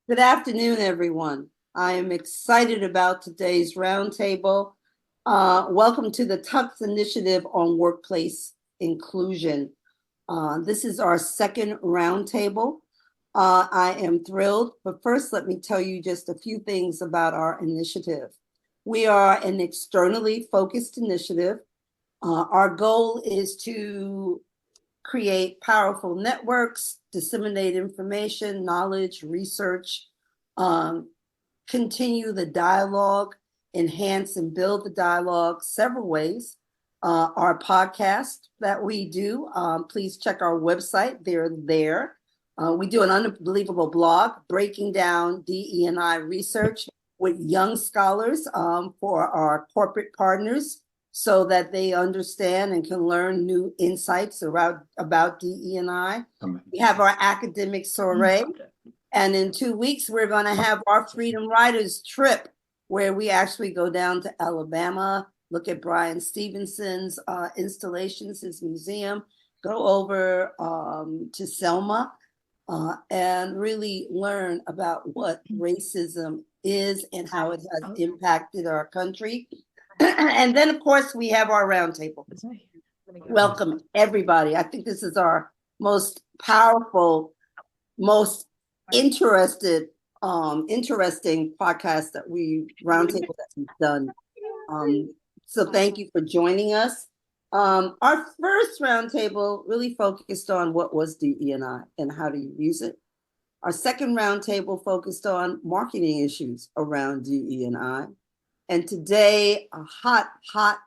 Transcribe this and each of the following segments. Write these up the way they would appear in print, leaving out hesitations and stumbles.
Good afternoon, everyone. I am excited about today's roundtable. Welcome to the Tux Initiative on Workplace Inclusion. This is our second roundtable. I am thrilled, but first let me tell you just a few things about our initiative. We are an externally focused initiative. Our goal is to create powerful networks, disseminate information, knowledge, research, continue the dialogue, enhance and build the dialogue several ways. Our podcast that we do, please check our website. They're there. We do an unbelievable blog breaking down DE&I research with young scholars for our corporate partners, so that they understand and can learn new insights about DE&I. We have our academic soiree, and in 2 weeks, we're going to have our Freedom Riders trip, where we actually go down to Alabama, look at Brian Stevenson's installations, his museum, go over to Selma, and really learn about what racism is and how it has impacted our country. And then, of course, we have our roundtable. Welcome, everybody. I think this is our most powerful, most interesting podcast that roundtable that we've done. So thank you for joining us. Our first roundtable really focused on what was DE&I and how do you use it. Our second roundtable focused on marketing issues around DE&I. And today, a hot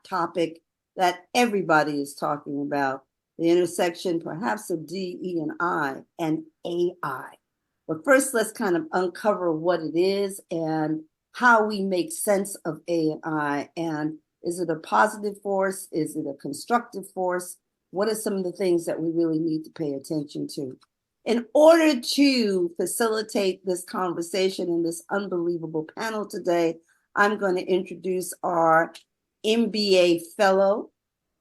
topic that everybody is talking about, the intersection perhaps of DE&I and AI. But first, let's kind of uncover what it is and how we make sense of AI. And is it a positive force? Is it a constructive force? What are some of the things that we really need to pay attention to? In order to facilitate this conversation in this unbelievable panel today, I'm going to introduce our MBA fellow.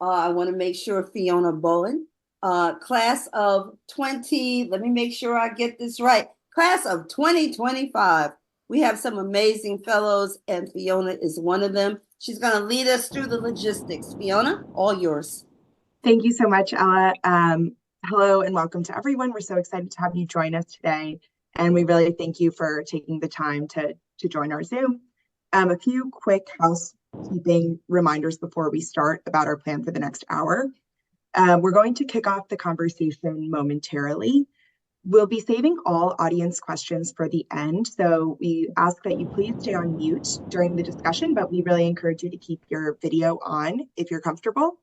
I want to make sure Fiona Bowen, class of 20, let me make sure I get this right, class of 2025. We have some amazing fellows, and Fiona is one of them. She's going to lead us through the logistics. Fiona, all yours. Thank you so much, Ella. Hello and welcome to everyone. We're so excited to have you join us today, and we really thank you for taking the time to join our Zoom. A few quick housekeeping reminders before we start about our plan for the next hour. We're going to kick off the conversation momentarily. We'll be saving all audience questions for the end, so we ask that you please stay on mute during the discussion, but we really encourage you to keep your video on if you're comfortable.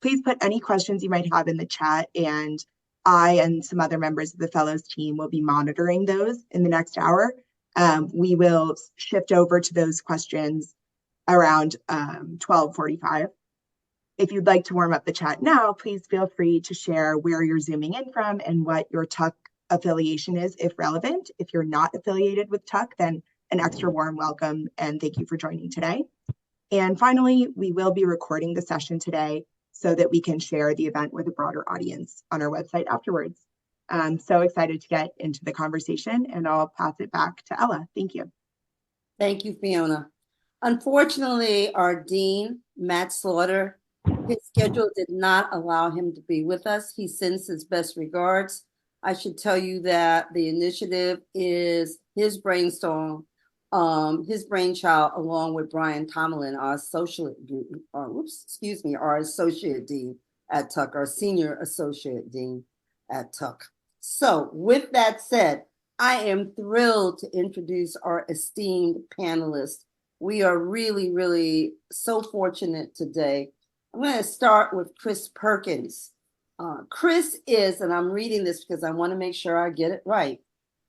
Please put any questions you might have in the chat, and I and some other members of the Fellows team will be monitoring those in the next hour. We will shift over to those questions around 12:45. If you'd like to warm up the chat now, please feel free to share where you're zooming in from and what your Tuck affiliation is, if relevant. If you're not affiliated with Tuck, then an extra warm welcome and thank you for joining today. And finally, we will be recording the session today so that we can share the event with a broader audience on our website afterwards. I'm so excited to get into the conversation, and I'll pass it back to Ella. Thank you. Thank you, Fiona. Unfortunately, our dean, Matt Slaughter, his schedule did not allow him to be with us. He sends his best regards. I should tell you that the initiative is his brainchild, along with Brian Tomlin, our associate dean at Tuck, our senior associate dean at Tuck. So with that said, I am thrilled to introduce our esteemed panelists. We are really, really so fortunate today. I'm going to start with Chris Perkins. Chris is, and I'm reading this because I want to make sure I get it right,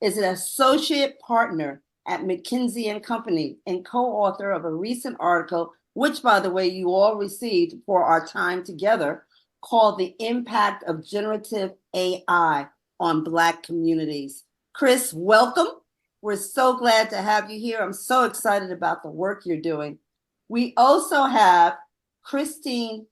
is an associate partner at McKinsey Company and co-author of a recent article, which, by the way, you all received for our time together, called The Impact of Generative AI on Black Communities. Chris, welcome. We're so glad to have you here. I'm so excited about the work you're doing. We also have Kristen,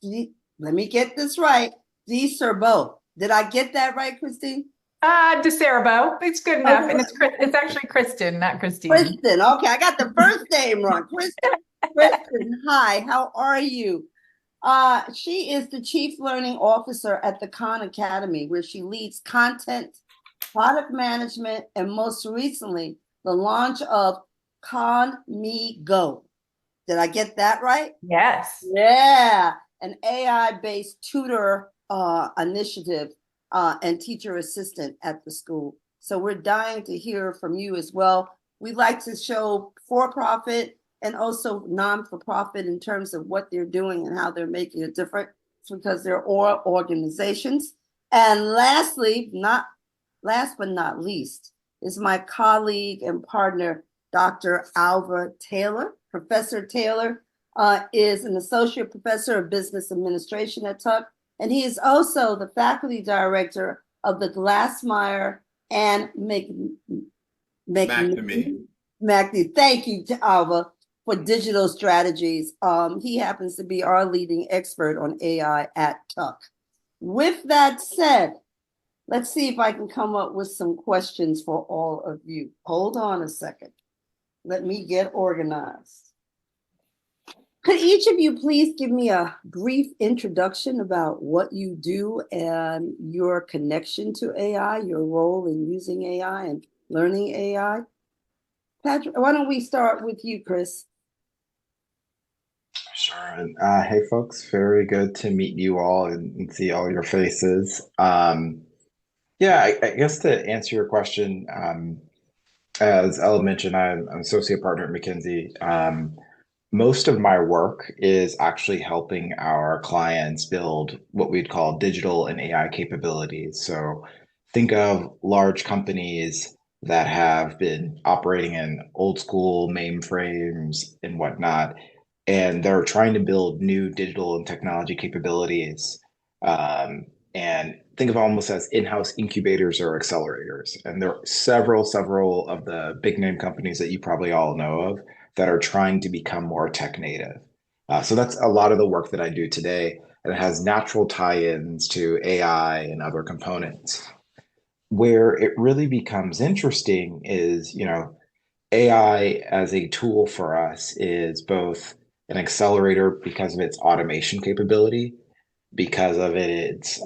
let me get this right, DiCerbo. Did I get that right, Christine? DiCerbo. It's good enough. And it's actually Kristen, not Christine. Kristen. Okay, I got the first name wrong. Kristen. Kristen, hi, how are you? She is the Chief Learning Officer at the Khan Academy, where she leads content, product management, and most recently, the launch of Khan Me Go. Did I get that right? Yes. Yeah, an AI-based tutor initiative and teacher assistant at the school. So we're dying to hear from you as well. We'd like to show for-profit and also non-for-profit in terms of what they're doing and how they're making a difference, because they're all organizations. And lastly, not last but not least, is my colleague and partner, Dr. Alva Taylor. Professor Taylor is an associate professor of business administration at Tuck, and he is also the faculty director of the Glassmeyer and McNamee. Thank you, Alva, for digital strategies. He happens to be our leading expert on AI at Tuck. With that said, let's see if I can come up with some questions for all of you. Hold on a second. Let me get organized. Could each of you please give me a brief introduction about what you do and your connection to AI, your role in using AI and learning AI? Patrick, why don't we start with you, Chris? Sure. Hey, folks. Very good to meet you all and see all your faces. I guess to answer your question, as Ella mentioned, I'm an associate partner at McKinsey. Most of my work is actually helping our clients build what we'd call digital and AI capabilities. So think of large companies that have been operating in old school mainframes and whatnot, and they're trying to build new digital and technology capabilities. And think of almost as in-house incubators or accelerators. And there are several of the big name companies that you probably all know of that are trying to become more tech native. So that's a lot of the work that I do today, and it has natural tie-ins to AI and other components. Where it really becomes interesting is, AI as a tool for us is both an accelerator because of its automation capability, because of its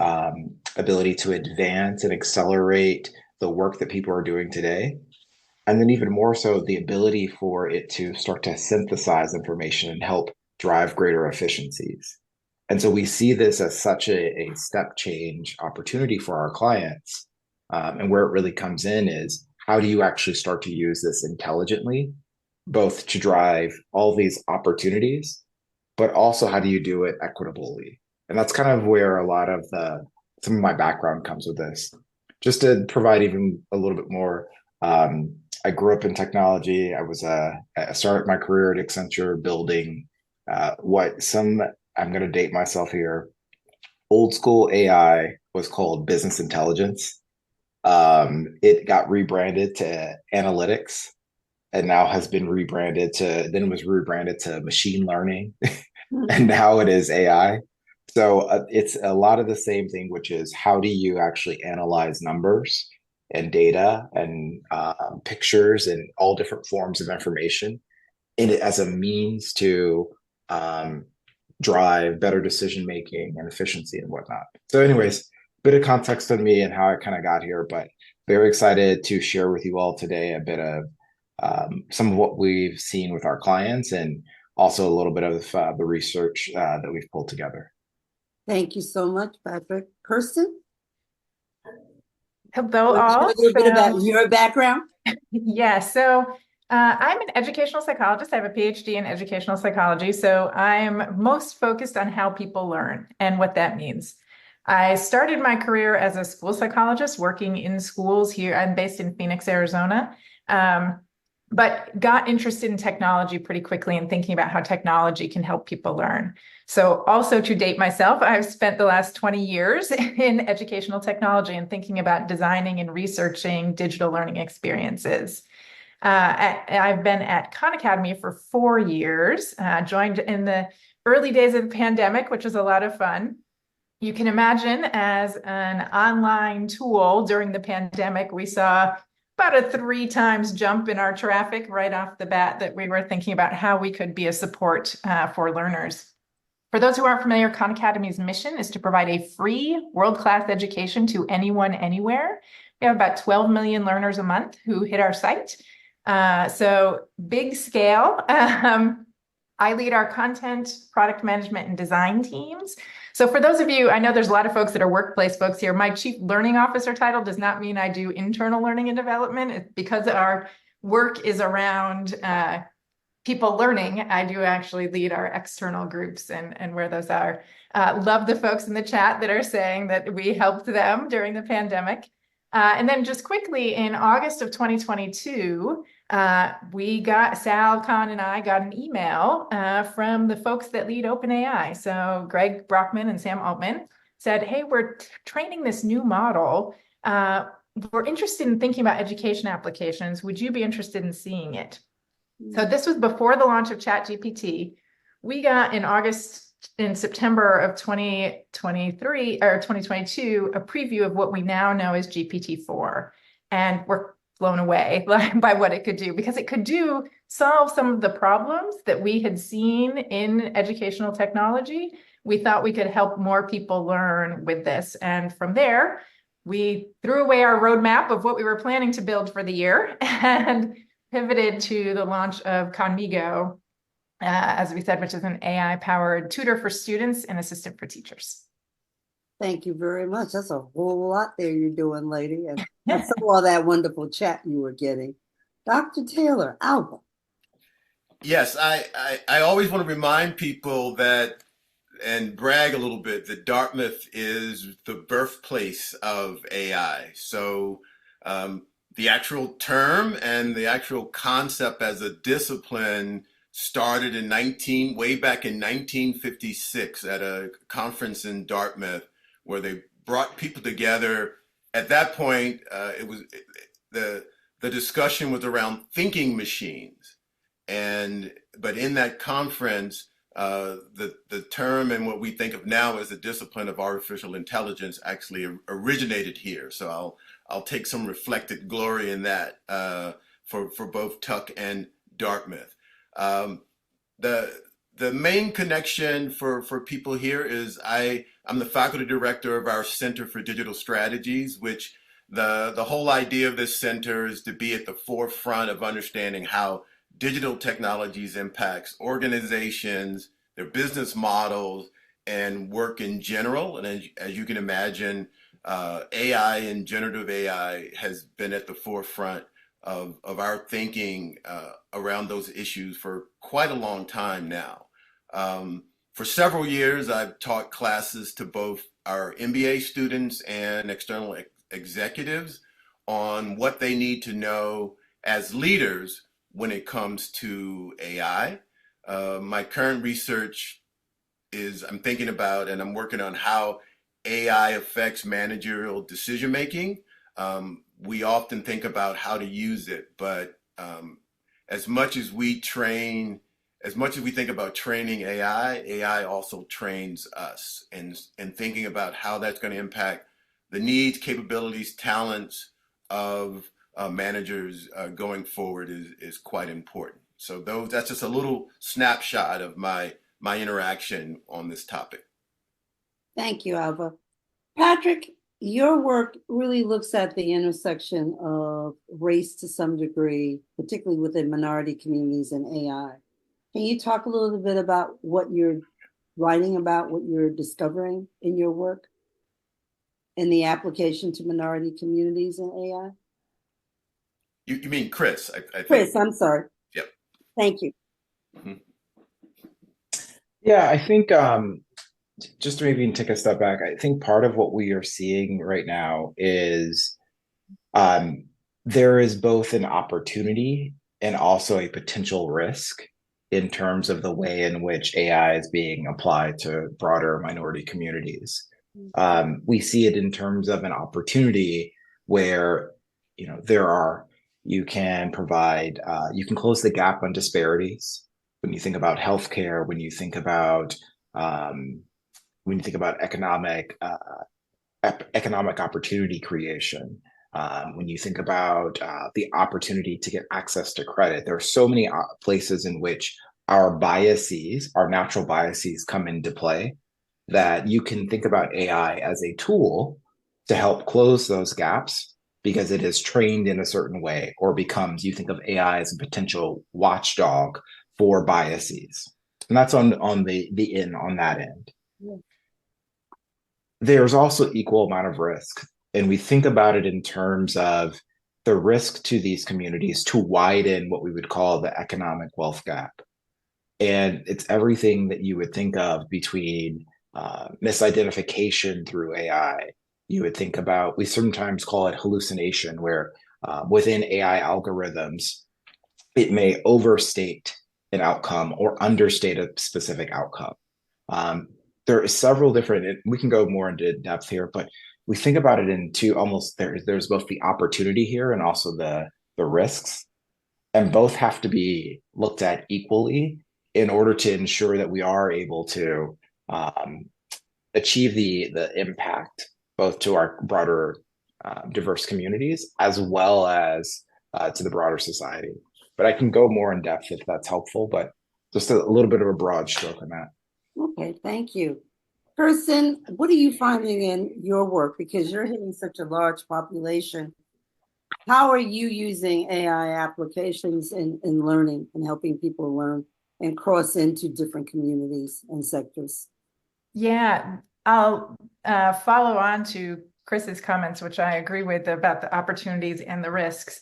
ability to advance and accelerate the work that people are doing today. And then even more so, the ability for it to start to synthesize information and help drive greater efficiencies. And so we see this as such a step change opportunity for our clients. And where it really comes in is, how do you actually start to use this intelligently, both to drive all these opportunities, but also how do you do it equitably? And that's kind of where a lot of some of my background comes with this. Just to provide even a little bit more, I grew up in technology. I started my career at Accenture building I'm going to date myself here. Old school AI was called business intelligence. It got rebranded to analytics and now has been then it was rebranded to machine learning. And now it is AI. So it's a lot of the same thing, which is how do you actually analyze numbers and data and pictures and all different forms of information in it as a means to drive better decision making and efficiency and whatnot. So anyways, bit of context on me and how I kind of got here, but very excited to share with you all today a bit of some of what we've seen with our clients and also a little bit of the research that we've pulled together. Thank you so much, Patrick. Kirsten? Hello, all. A little bit about your background. Yeah, so I'm an educational psychologist. I have a PhD in educational psychology. So I'm most focused on how people learn and what that means. I started my career as a school psychologist working in schools here. I'm based in Phoenix, Arizona, but got interested in technology pretty quickly and thinking about how technology can help people learn. So also to date myself, I've spent the last 20 years in educational technology and thinking about designing and researching digital learning experiences. I've been at Khan Academy for 4 years, joined in the early days of the pandemic, which was a lot of fun. You can imagine, as an online tool during the pandemic, we saw about a 3 times jump in our traffic right off the bat, that we were thinking about how we could be a support for learners. For those who aren't familiar, Khan Academy's mission is to provide a free world-class education to anyone, anywhere. We have about 12 million learners a month who hit our site. So big scale. I lead our content, product management, and design teams. So for those of you, I know there's a lot of folks that are workplace folks here. My chief learning officer title does not mean I do internal learning and development. It's because our work is around people learning. I do actually lead our external groups and where those are. Love the folks in the chat that are saying that we helped them during the pandemic. And then just quickly, in August of 2022, Sal Khan and I got an email from the folks that lead OpenAI. So Greg Brockman and Sam Altman said, hey, we're training this new model. We're interested in thinking about education applications. Would you be interested in seeing it? So this was before the launch of ChatGPT. We got in September of 2023 or 2022, a preview of what we now know as GPT-4. And we're blown away by what it could do, because it could solve some of the problems that we had seen in educational technology. We thought we could help more people learn with this. And from there, we threw away our roadmap of what we were planning to build for the year and pivoted to the launch of Conmigo, as we said, which is an AI-powered tutor for students and assistant for teachers. Thank you very much. That's a whole lot there you're doing, lady. And I saw all that wonderful chat you were getting. Dr. Taylor, Alba. Yes, I always want to remind people that, and brag a little bit, that Dartmouth is the birthplace of AI. So the actual term and the actual concept as a discipline started way back in 1956 at a conference in Dartmouth, where they brought people together. At that point, the discussion was around thinking machines, but in that conference, the term and what we think of now as the discipline of artificial intelligence actually originated here. So I'll take some reflected glory in that for both Tuck and Dartmouth. The main connection for people here is I'm the faculty director of our Center for Digital Strategies, which the whole idea of this center is to be at the forefront of understanding how digital technologies impacts organizations, their business models, and work in general. And as you can imagine, AI and generative AI has been at the forefront of our thinking around those issues for quite a long time now. For several years, I've taught classes to both our MBA students and external executives on what they need to know as leaders when it comes to AI. My current research is I'm thinking about and I'm working on how AI affects managerial decision making. We often think about how to use it, but as much as we think about training AI also trains us, and thinking about how that's going to impact the needs, capabilities, talents of managers going forward is quite important. So that's just a little snapshot of my interaction on this topic. Thank you, Alba. Patrick, your work really looks at the intersection of race to some degree, particularly within minority communities and AI. Can you talk a little bit about what you're writing about, what you're discovering in your work and the application to minority communities and AI? You mean Chris? I think. Chris, I'm sorry. Yep. Thank you. Mm-hmm. Yeah, I think just to maybe take a step back, I think part of what we are seeing right now is there is both an opportunity and also a potential risk in terms of the way in which AI is being applied to broader minority communities. We see it in terms of an opportunity where, you can provide, you can close the gap on disparities. When you think about healthcare, when you think about when you think about economic opportunity creation, when you think about the opportunity to get access to credit, there are so many places in which our biases, our natural biases, come into play, that you can think about AI as a tool to help close those gaps because it is trained in a certain way, or becomes, you think of AI as a potential watchdog for biases. And that's on that end. Yeah. There's also equal amount of risk. And we think about it in terms of the risk to these communities to widen what we would call the economic wealth gap. And it's everything that you would think of between misidentification through AI. You would think about, we sometimes call it hallucination, where within AI algorithms, it may overstate an outcome or understate a specific outcome. There are several different, we can go more into depth here, but we think about it in two, almost there's both the opportunity here and also the risks, and both have to be looked at equally in order to ensure that we are able to achieve the impact both to our broader diverse communities as well as to the broader society. But I can go more in depth if that's helpful, but just a little bit of a broad stroke on that. Okay, thank you. Kristen, what are you finding in your work? Because you're hitting such a large population. How are you using AI applications in learning and helping people learn and cross into different communities and sectors? Yeah, I'll follow on to Chris's comments, which I agree with about the opportunities and the risks.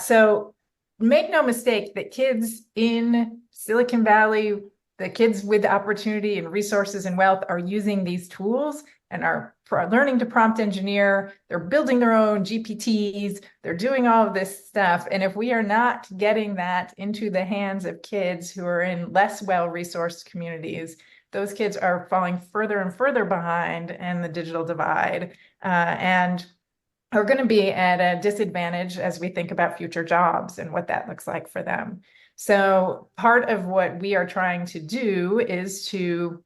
So make no mistake that kids in Silicon Valley, the kids with opportunity and resources and wealth, are using these tools and are learning to prompt engineer. They're building their own GPTs. They're doing all of this stuff. And if we are not getting that into the hands of kids who are in less well-resourced communities, those kids are falling further and further behind in the digital divide, and are going to be at a disadvantage as we think about future jobs and what that looks like for them. So part of what we are trying to do is to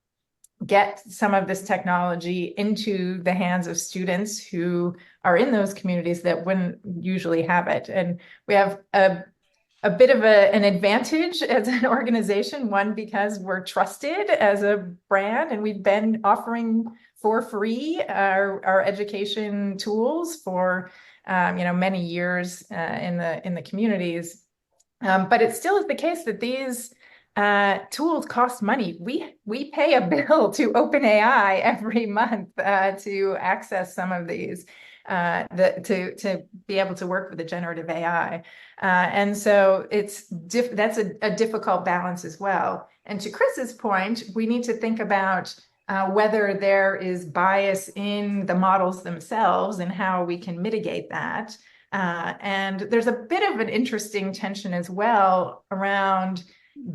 get some of this technology into the hands of students who are in those communities that wouldn't usually have it. And we have a bit of an advantage as an organization, one, because we're trusted as a brand, and we've been offering for free our education tools for many years in the communities. But it still is the case that these tools cost money. We pay a bill to OpenAI every month to access some of these, to be able to work with the generative AI. And so that's a difficult balance as well. And to Chris's point, we need to think about whether there is bias in the models themselves and how we can mitigate that. And there's a bit of an interesting tension as well around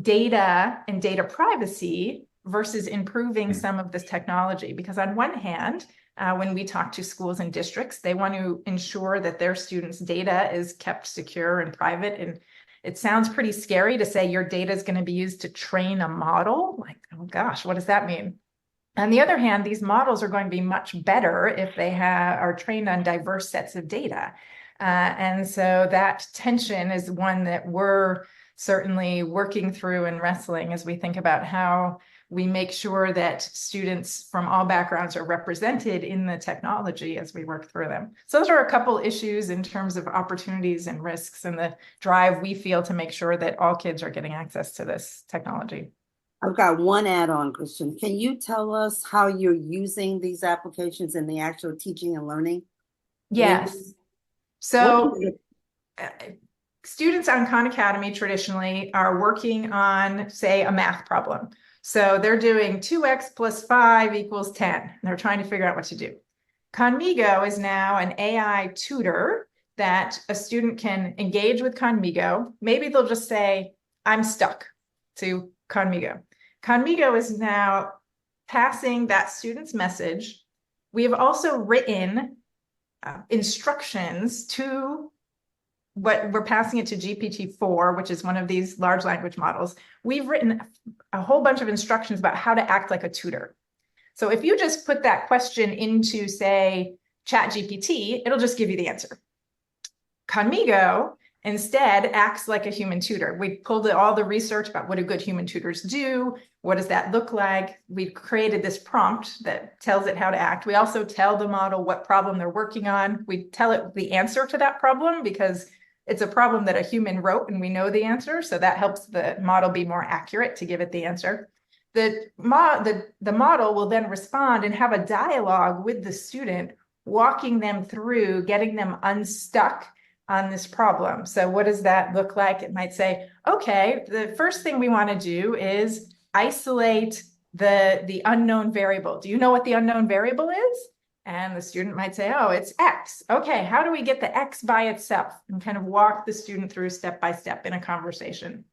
data and data privacy versus improving some of this technology. Because on one hand, when we talk to schools and districts, they want to ensure that their students' data is kept secure and private. And it sounds pretty scary to say your data is going to be used to train a model. Like, oh gosh, what does that mean? On the other hand, these models are going to be much better if they are trained on diverse sets of data. And so that tension is one that we're certainly working through and wrestling as we think about how we make sure that students from all backgrounds are represented in the technology as we work through them. So those are a couple issues in terms of opportunities and risks and the drive we feel to make sure that all kids are getting access to this technology. I've got one add-on, Christian. Can you tell us how you're using these applications in the actual teaching and learning? Yes. So students on Khan Academy traditionally are working on, say, a math problem. So they're doing 2x plus 5 equals 10. And they're trying to figure out what to do. Khanmigo is now an AI tutor that a student can engage with Khanmigo. Maybe they'll just say, I'm stuck, to Khanmigo. Khanmigo is now passing that student's message. We have also written instructions to what we're passing it to GPT-4, which is one of these large language models. We've written a whole bunch of instructions about how to act like a tutor. So if you just put that question into, say, ChatGPT, it'll just give you the answer. Conmigo instead acts like a human tutor. We pulled all the research about what do good human tutors do? What does that look like? We've created this prompt that tells it how to act. We also tell the model what problem they're working on. We tell it the answer to that problem because it's a problem that a human wrote and we know the answer. So that helps the model be more accurate to give it the answer. The model will then respond and have a dialogue with the student, walking them through, getting them unstuck on this problem. So what does that look like? It might say, okay, the first thing we want to do is isolate the unknown variable. Do you know what the unknown variable is? And the student might say, oh, it's X. Okay, how do we get the X by itself? And kind of walk the student through step by step in a conversation.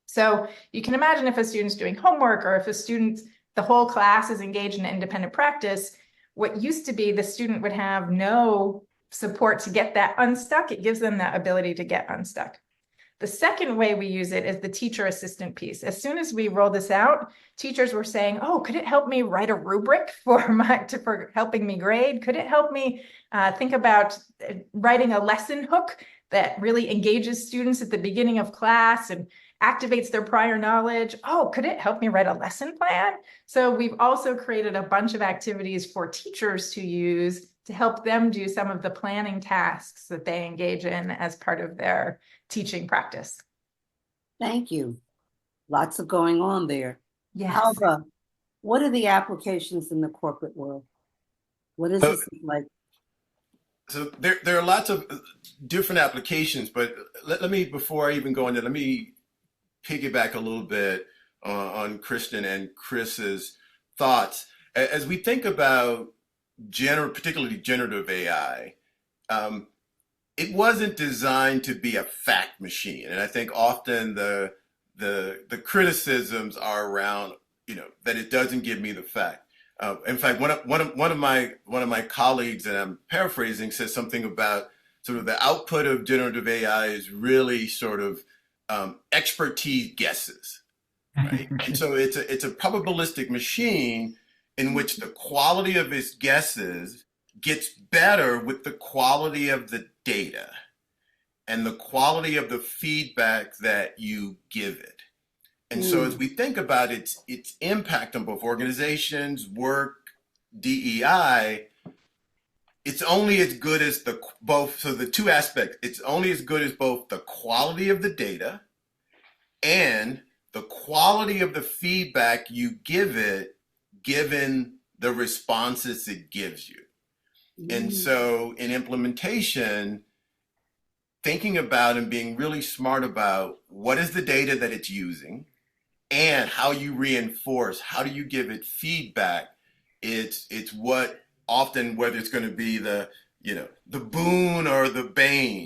So you can imagine if a student's doing homework or if the whole class is engaged in independent practice, what used to be the student would have no support to get that unstuck. It gives them that ability to get unstuck. The second way we use it is the teacher assistant piece. As soon as we roll this out, teachers were saying, oh, could it help me write a rubric for helping me grade? Could it help me think about writing a lesson hook that really engages students at the beginning of class and activates their prior knowledge? Oh, could it help me write a lesson plan? So we've also created a bunch of activities for teachers to use to help them do some of the planning tasks that they engage in as part of their teaching practice. Thank you. Lots of going on there. Yes. Alva, what are the applications in the corporate world? What is this like? So there are lots of different applications, but let me, before I even go into, let me piggyback a little bit on Kristen and Chris's thoughts. As we think about particularly generative AI, it wasn't designed to be a fact machine. And I think often the criticisms are around, that it doesn't give me the fact. In fact, one of my colleagues, and I'm paraphrasing, says something about sort of the output of generative AI is really sort of expertise guesses, right? And so it's a probabilistic machine in which the quality of its guesses gets better with the quality of the data and the quality of the feedback that you give it. And so as we think about its impact on both organizations, work, DEI, it's only as good as the two aspects, it's only as good as both the quality of the data and the quality of the feedback you give it, given the responses it gives you. And so in implementation, thinking about and being really smart about what is the data that it's using and how you reinforce, how do you give it feedback? It's what often, whether it's going to be the boon or the bane,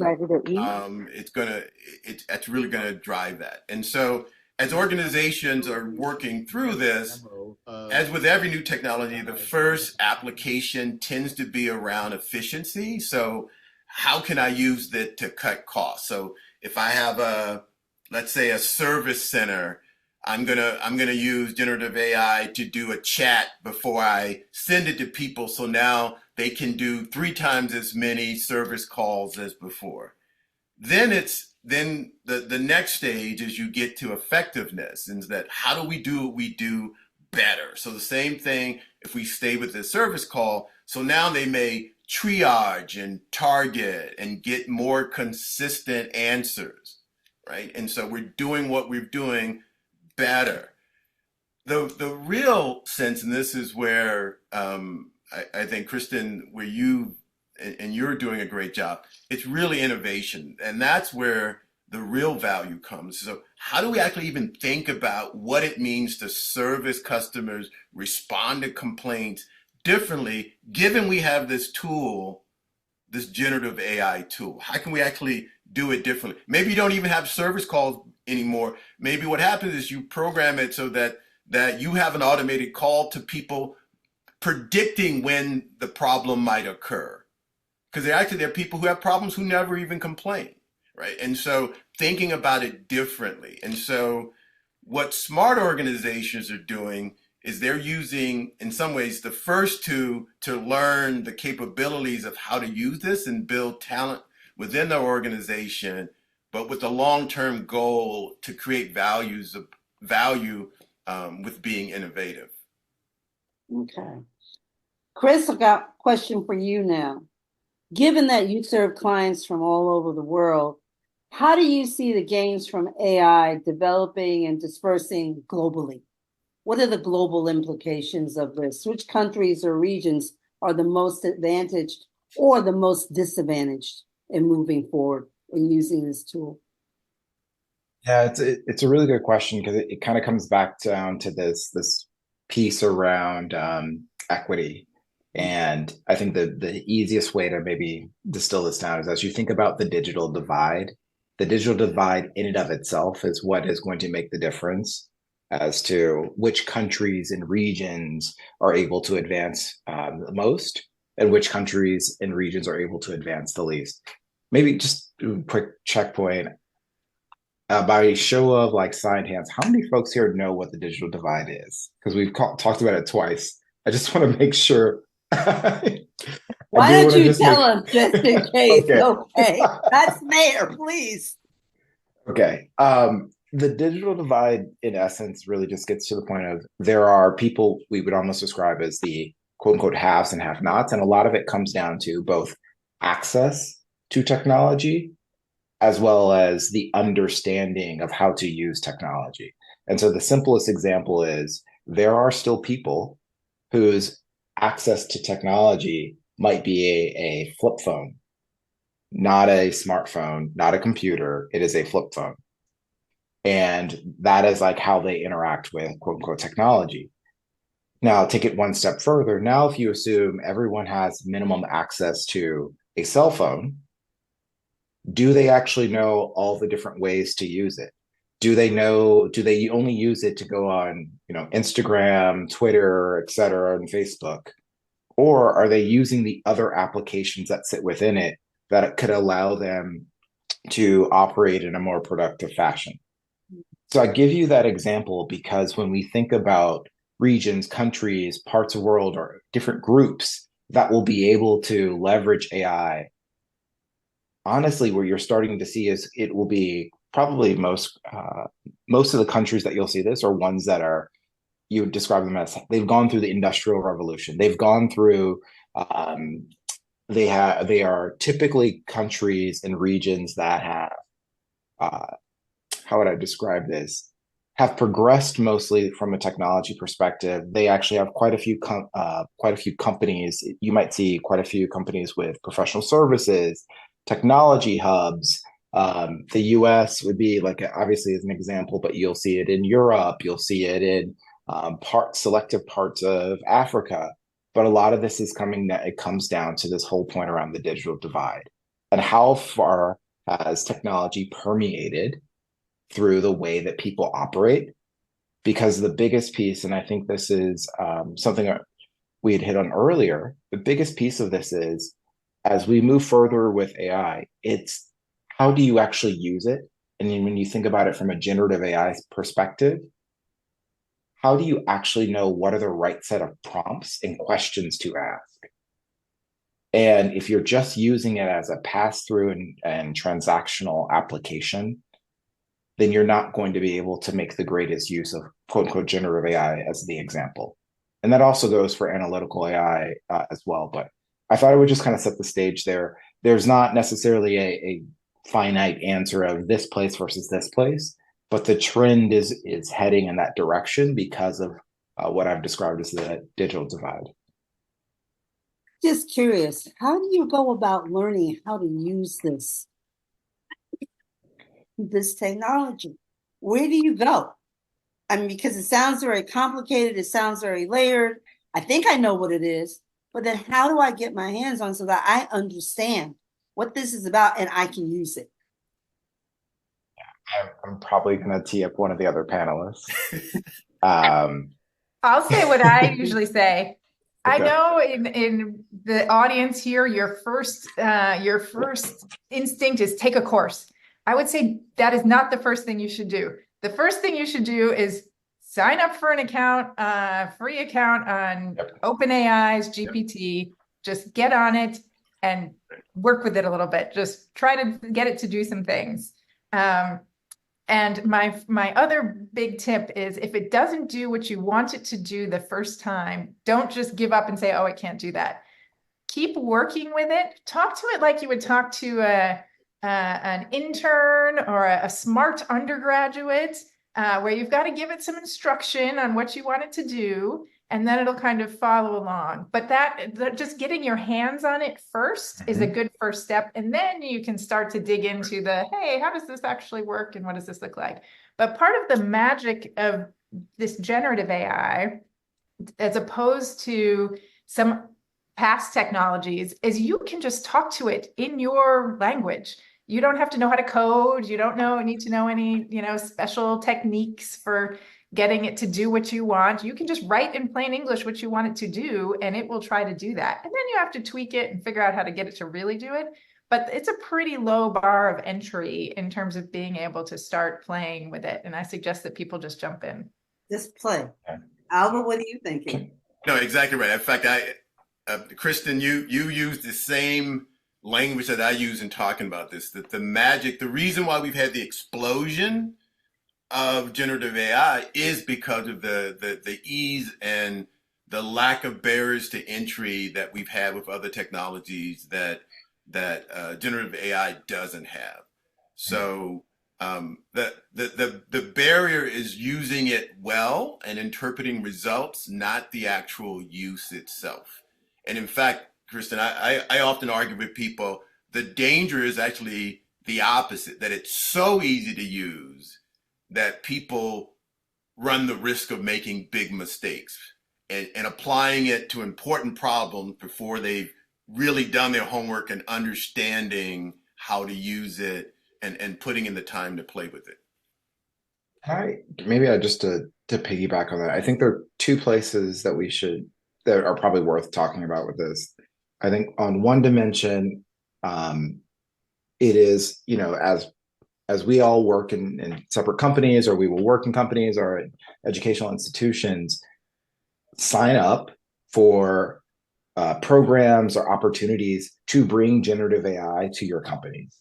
it's really going to drive that. And so as organizations are working through this, as with every new technology, the first application tends to be around efficiency. So how can I use that to cut costs? So if I have let's say a service center, I'm gonna use generative AI to do a chat before I send it to people. So now they can do 3 times as many service calls as before. Then the next stage is you get to effectiveness, and that how do we do what we do better? So the same thing if we stay with the service call. So now they may triage and target and get more consistent answers, right? And so we're doing what we're doing better. The real sense, and this is where I think, Kristen, where you're doing a great job, it's really innovation. And that's where the real value comes. So how do we actually even think about what it means to service customers, respond to complaints differently, given we have this tool, this generative AI tool? How can we actually do it differently? Maybe you don't even have service calls anymore. Maybe what happens is you program it so that you have an automated call to people predicting when the problem might occur. Because there are people who have problems who never even complain, right? And so thinking about it differently. And so what smart organizations are doing is they're using, in some ways, the first two to learn the capabilities of how to use this and build talent within their organization, but with a long-term goal to create value with being innovative. Okay. Chris, I got a question for you now. Given that you serve clients from all over the world, how do you see the gains from AI developing and dispersing globally? What are the global implications of this? Which countries or regions are the most advantaged or the most disadvantaged in moving forward and using this tool? Yeah, it's a really good question because it kind of comes back down to this piece around equity. And I think the easiest way to maybe distill this down is as you think about the digital divide in and of itself is what is going to make the difference as to which countries and regions are able to advance the most and which countries and regions are able to advance the least. Maybe just a quick checkpoint. By show of like signed hands, how many folks here know what the digital divide is? Because we've talked about it twice. I just want to make sure. Why don't you tell us just in case? Okay. That's fair, please. Okay. The digital divide, in essence, really just gets to the point of there are people we would almost describe as the quote unquote haves and have nots. And a lot of it comes down to both access to technology as well as the understanding of how to use technology. And so the simplest example is there are still people whose access to technology might be a flip phone, not a smartphone, not a computer. It is a flip phone. And that is like how they interact with quote unquote technology. Now, take it one step further. Now, if you assume everyone has minimum access to a cell phone, do they actually know all the different ways to use it? Do they only use it to go on, Instagram, Twitter, et cetera, and Facebook? Or are they using the other applications that sit within it that could allow them to operate in a more productive fashion? So I give you that example because when we think about regions, countries, parts of the world, or different groups that will be able to leverage AI, honestly, where you're starting to see is it will be probably most of the countries that you'll see this are ones that are, you would describe them as they've gone through the Industrial Revolution. They've gone through, they are typically countries and regions that have, how would I describe this? Have progressed mostly from a technology perspective. They actually have quite a few companies. You might see quite a few companies with professional services, technology hubs. The US would be like obviously as an example, but you'll see it in Europe. You'll see it in selective parts of Africa. But a lot of this is it comes down to this whole point around the digital divide and how far has technology permeated through the way that people operate. Because the biggest piece, and I think this is something that we had hit on earlier, the biggest piece of this is as we move further with AI, it's how do you actually use it? And then when you think about it from a generative AI perspective, how do you actually know what are the right set of prompts and questions to ask? And if you're just using it as a pass-through and transactional application, then you're not going to be able to make the greatest use of quote unquote generative AI as the example. And that also goes for analytical AI as well. But I thought I would just kind of set the stage there. There's not necessarily a finite answer of this place versus this place, but the trend is heading in that direction because of what I've described as the digital divide. Just curious, how do you go about learning how to use this technology? Where do you go? I mean, because it sounds very complicated, it sounds very layered. I think I know what it is, but then how do I get my hands on so that I understand what this is about and I can use it? I'm probably going to tee up one of the other panelists. I'll say what I usually say. Okay. I know in the audience here, your first instinct is take a course. I would say that is not the first thing you should do. The first thing you should do is sign up for an account, free account on OpenAI's GPT, just get on it and work with it a little bit. Just try to get it to do some things. And my other big tip is if it doesn't do what you want it to do the first time, don't just give up and say, oh, it can't do that. Keep working with it. Talk to it like you would talk to an intern or a smart undergraduate, where you've got to give it some instruction on what you want it to do, and then it'll kind of follow along. But that just getting your hands on it first is a good first step. And then you can start to dig into hey, how does this actually work? And what does this look like? But part of the magic of this generative AI, as opposed to some past technologies, is you can just talk to it in your language. You don't have to know how to code. You don't need to know any, special techniques for getting it to do what you want. You can just write in plain English what you want it to do, and it will try to do that. And then you have to tweak it and figure out how to get it to really do it. But it's a pretty low bar of entry in terms of being able to start playing with it. And I suggest that people just jump in. Just play. Albert, what are you thinking? No, exactly right. In fact, Kristen, you use the same language that I use in talking about this, that the magic, the reason why we've had the explosion of generative AI is because of the ease and the lack of barriers to entry that we've had with other technologies that generative AI doesn't have. So the barrier is using it well and interpreting results, not the actual use itself. And in fact, Kristen, I often argue with people, the danger is actually the opposite, that it's so easy to use that people run the risk of making big mistakes and applying it to important problems before they've really done their homework and understanding how to use it and putting in the time to play with it. Maybe just to piggyback on that, I think there are two places that are probably worth talking about with this. I think on one dimension, it is, as we all work in separate companies, or we will work in companies or in educational institutions, sign up for programs or opportunities to bring generative AI to your companies,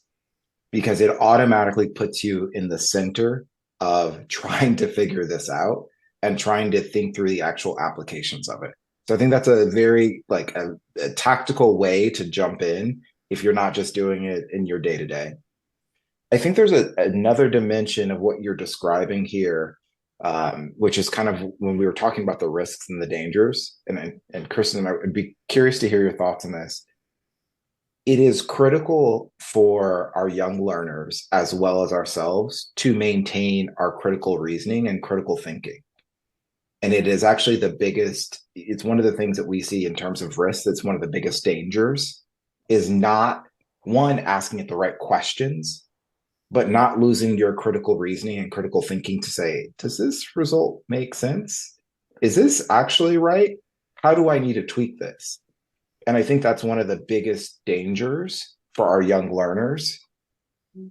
because it automatically puts you in the center of trying to figure this out and trying to think through the actual applications of it. So I think that's a very a tactical way to jump in if you're not just doing it in your day-to-day. I think there's another dimension of what you're describing here, which is kind of when we were talking about the risks and the dangers. And Kristen, I would be curious to hear your thoughts on this. It is critical for our young learners, as well as ourselves, to maintain our critical reasoning and critical thinking. And it is actually it's one of the things that we see in terms of risks. That's one of the biggest dangers, is not, one, asking it the right questions, but not losing your critical reasoning and critical thinking to say, does this result make sense? Is this actually right? How do I need to tweak this? And I think that's one of the biggest dangers for our young learners,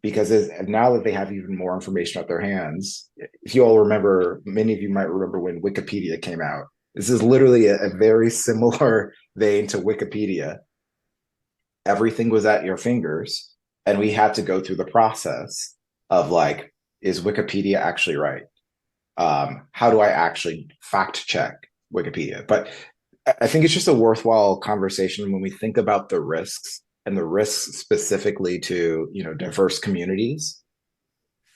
because now that they have even more information at their hands, if you all remember, many of you might remember when Wikipedia came out. This is literally a very similar vein to Wikipedia. Everything was at your fingers, and we had to go through the process of is Wikipedia actually right? How do I actually fact check Wikipedia? But I think it's just a worthwhile conversation when we think about the risks, and the risks specifically to diverse communities,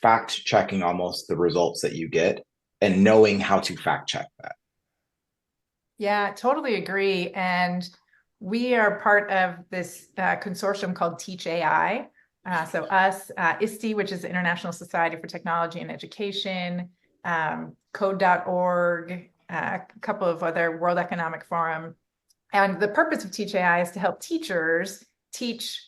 fact checking almost the results that you get and knowing how to fact check that. Yeah, totally agree. And we are part of this consortium called Teach AI. So us, ISTE, which is the International Society for Technology and Education, Code.org, a couple of other World Economic Forum. And the purpose of Teach AI is to help teachers teach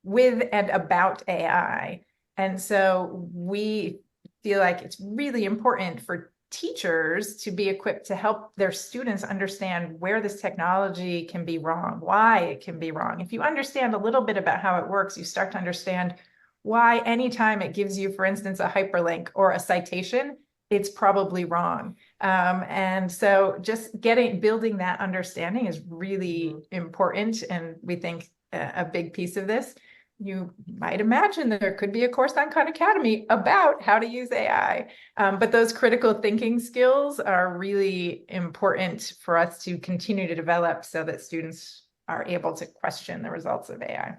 with and about AI. And so we feel like it's really important for teachers to be equipped to help their students understand where this technology can be wrong, why it can be wrong. If you understand a little bit about how it works, you start to understand why anytime it gives you, for instance, a hyperlink or a citation, it's probably wrong. And so just building that understanding is really important. And we think a big piece of this, you might imagine that there could be a course on Khan Academy about how to use AI. But those critical thinking skills are really important for us to continue to develop so that students are able to question the results of AI.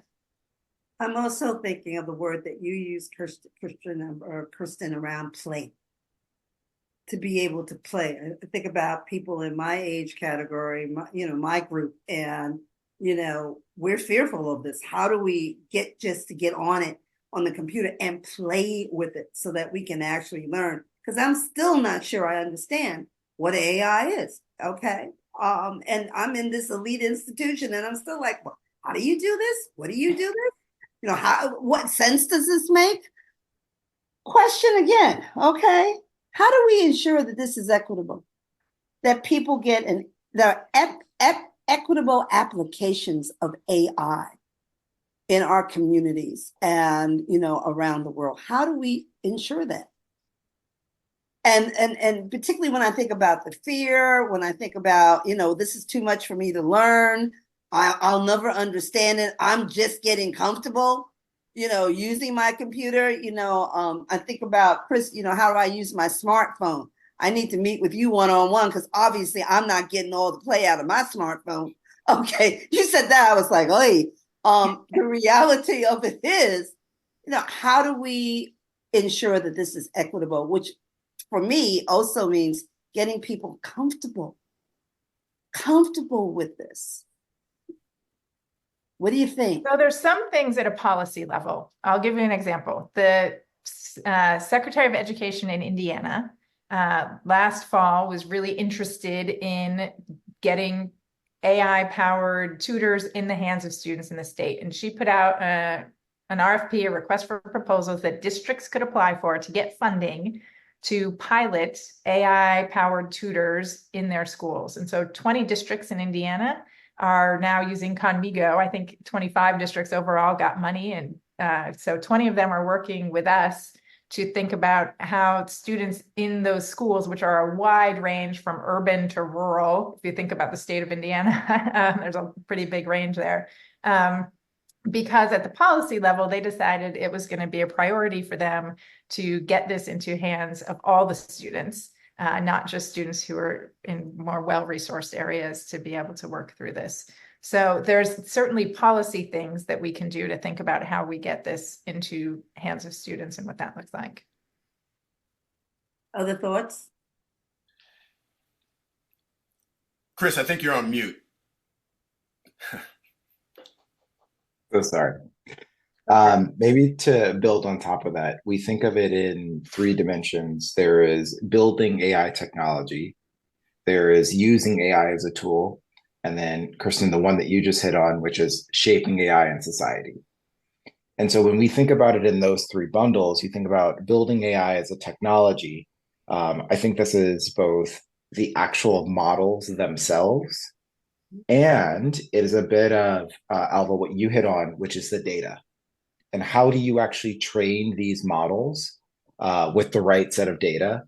I'm also thinking of the word that you used, Kristen, around play. To be able to play. I think about people in my age category, my group, and we're fearful of this. How do we get on it on the computer and play with it so that we can actually learn? Because I'm still not sure I understand what AI is. Okay. And I'm in this elite institution and I'm still like, well, how do you do this? What do you do this? What sense does this make? Question again. Okay. How do we ensure that this is equitable? That people get equitable applications of AI in our communities and around the world? How do we ensure that? And particularly when I think about the fear, when I think about this is too much for me to learn, I'll never understand it. I'm just getting comfortable, using my computer. I think about Chris. How do I use my smartphone? I need to meet with you one-on-one because obviously I'm not getting all the play out of my smartphone. Okay, you said that. I was like, hey, the reality of it is, how do we ensure that this is equitable? Which for me also means getting people comfortable with this. What do you think? So there's some things at a policy level. I'll give you an example. The Secretary of Education in Indiana last fall was really interested in getting AI-powered tutors in the hands of students in the state. And she put out an RFP, a request for proposals that districts could apply for to get funding to pilot AI-powered tutors in their schools. And so 20 districts in Indiana are now using Conmigo. I think 25 districts overall got money. And so 20 of them are working with us to think about how students in those schools, which are a wide range from urban to rural, if you think about the state of Indiana, there's a pretty big range there. Because at the policy level, they decided it was going to be a priority for them to get this into hands of all the students, not just students who are in more well-resourced areas to be able to work through this. So there's certainly policy things that we can do to think about how we get this into hands of students and what that looks like. Other thoughts? Chris, I think you're on mute. So sorry. Maybe to build on top of that, we think of it in 3 dimensions. There is building AI technology, there is using AI as a tool, and then, Kristen, the one that you just hit on, which is shaping AI in society. And so when we think about it in those 3 bundles, you think about building AI as a technology. I think this is both the actual models themselves, and it is a bit of, Alva, what you hit on, which is the data. And how do you actually train these models with the right set of data?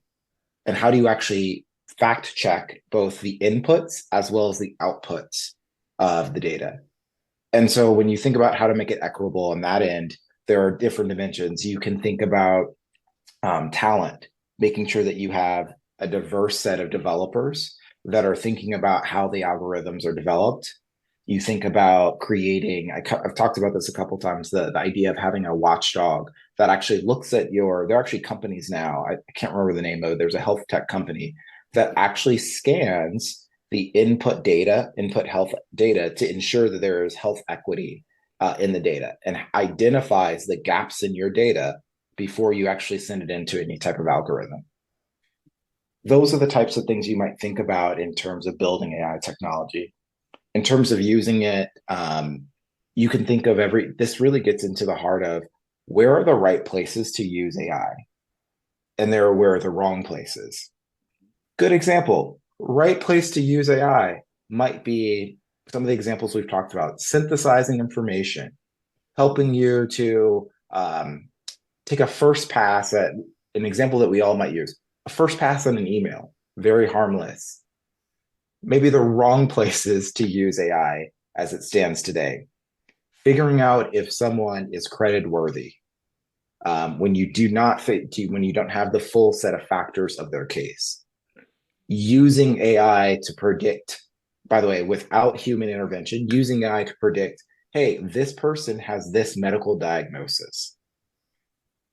And how do you actually fact check both the inputs as well as the outputs of the data? And so when you think about how to make it equitable on that end, there are different dimensions. You can think about talent, making sure that you have a diverse set of developers that are thinking about how the algorithms are developed. You think about creating, I've talked about this a couple of times, the idea of having a watchdog that actually looks at there are actually companies now, I can't remember the name of it, there's a health tech company that actually scans the input health data to ensure that there is health equity in the data and identifies the gaps in your data before you actually send it into any type of algorithm. Those are the types of things you might think about in terms of building AI technology. In terms of using it, you can think of this really gets into the heart of where are the right places to use AI and where are the wrong places. Good example, right place to use AI might be some of the examples we've talked about, synthesizing information, helping you to take a first pass at an example that we all might use, a first pass on an email, very harmless. Maybe the wrong places to use AI as it stands today. Figuring out if someone is credit worthy when you when you don't have the full set of factors of their case. Using AI to predict, by the way, without human intervention, using AI to predict, hey, this person has this medical diagnosis.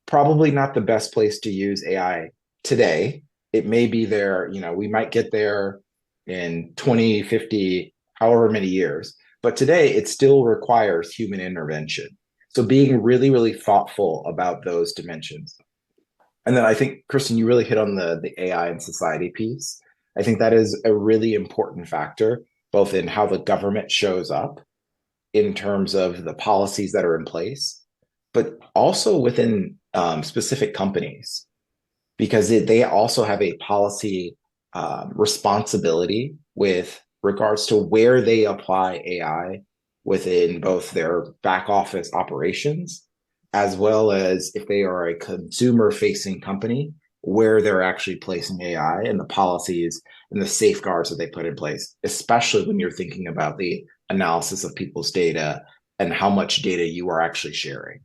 Probably not the best place to use AI today. It may be there, we might get there in 20, 50, however many years. But today, it still requires human intervention. So being really, really thoughtful about those dimensions. And then I think, Kristen, you really hit on the AI and society piece. I think that is a really important factor, both in how the government shows up in terms of the policies that are in place, but also within specific companies, because they also have a policy responsibility with regards to where they apply AI within both their back office operations, as well as if they are a consumer facing company, where they're actually placing AI and the policies and the safeguards that they put in place, especially when you're thinking about the analysis of people's data and how much data you are actually sharing.